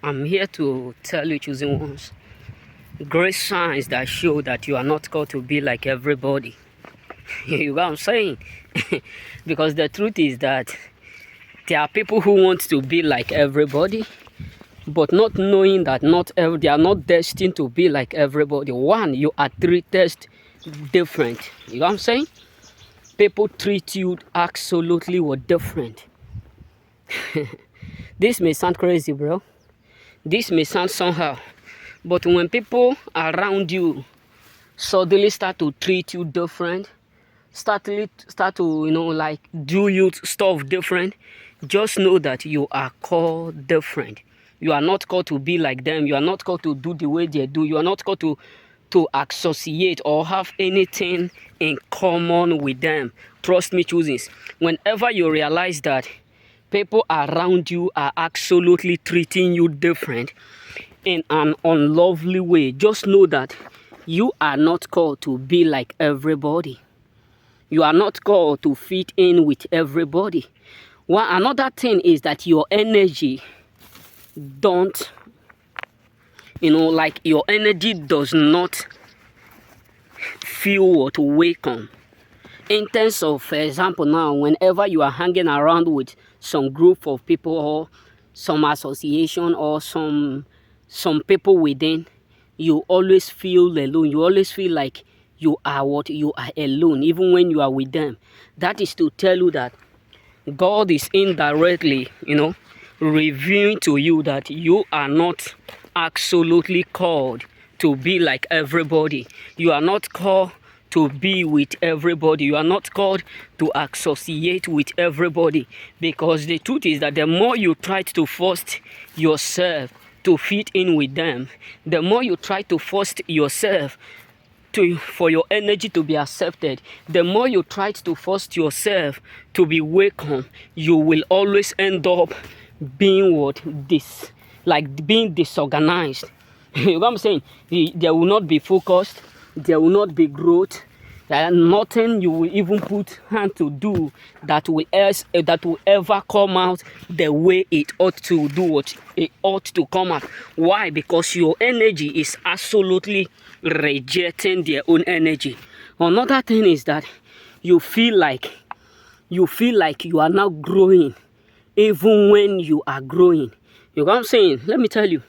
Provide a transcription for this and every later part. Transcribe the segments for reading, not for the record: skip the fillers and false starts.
I'm here to tell you, choosing ones, great signs that show that you are not called to be like everybody. You know what I'm saying? Because the truth is that there are people who want to be like everybody, but not knowing that they are not destined to be like everybody. One, you are treated different. You know what I'm saying? People treat you absolutely different. This may sound crazy, bro. This may sound somehow, but when people around you suddenly start to treat you different, start to like do you stuff different, just know that you are called different. You are not called to be like them. You are not called to do the way they do. You are not called to associate or have anything in common with them. Trust me, choosings. Whenever you realize that people around you are absolutely treating you different in an unlovely way, just know that you are not called to be like everybody. You are not called to fit in with everybody. Another thing is that your energy don't, like your energy does not feel welcome. In terms of, for example, now, whenever you are hanging around with some group of people or some association or some people within, you always feel alone. You always feel like you are alone, even when you are with them. That is to tell you that God is indirectly, revealing to you that you are not absolutely called to be like everybody. You are not called to be with everybody. You are not called to associate with everybody, because the truth is that the more you try to force yourself to fit in with them, the more you try to force yourself for your energy to be accepted, the more you try to force yourself to be welcome, you will always end up being being disorganized. You know what I'm saying? There will not be focused, there will not be growth, nothing you will even put hand to do that will ever come out the way it ought to do, what it ought to come out. Why? Because your energy is absolutely rejecting their own energy. Another thing is that you feel like you are now growing even when you are growing. You know what I'm saying? Let me tell you,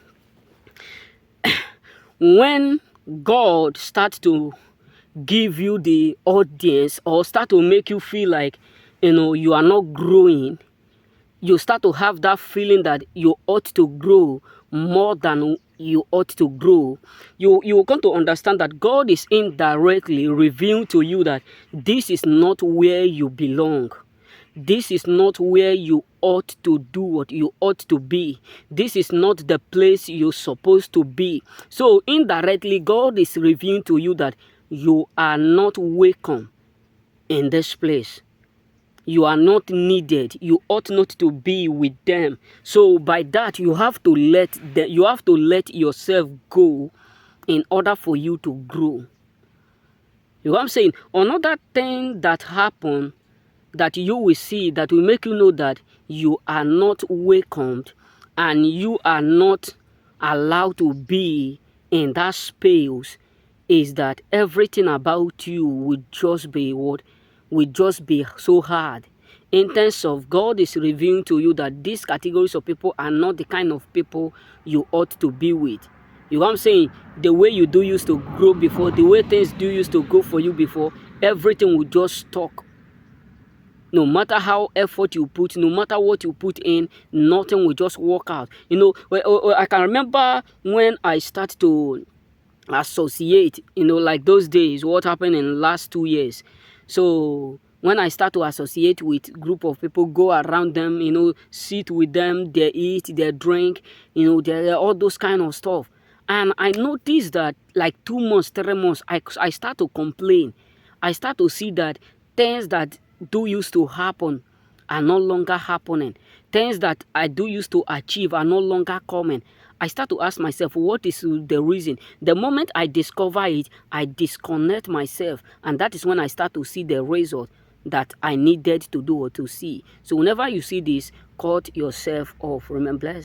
when God starts to give you the audience or start to make you feel like you are not growing, you start to have that feeling that you ought to grow more than you ought to grow. You come to understand that God is indirectly revealing to you that this is not where you belong. This is not where you ought to do what you ought to be. This is not the place you're supposed to be. So indirectly, God is revealing to you that you are not welcome in this place. You are not needed. You ought not to be with them. So by that, you have to let yourself go in order for you to grow. You know what I'm saying? Another thing that happened that you will see that will make you know that you are not welcomed and you are not allowed to be in that space is that everything about you will just be so hard. In terms of, God is revealing to you that these categories of people are not the kind of people you ought to be with. You know what I'm saying? The way you used to grow before, the way things used to go for you before, everything will just stuck. No matter how effort you put, no matter what you put in, nothing will just work out. I can remember when I started to associate, like those days, what happened in the last 2 years. So when I start to associate with group of people, go around them, sit with them, they eat, they drink, they all those kind of stuff. And I noticed that like 2 months, 3 months, I start to complain. I start to see that things that used to happen are no longer happening. Things that I used to achieve are no longer coming. I start to ask myself, what is the reason? The moment I discover it, I disconnect myself. And that is when I start to see the result that I needed to do or to see. So whenever you see this, cut yourself off. Remember, bless.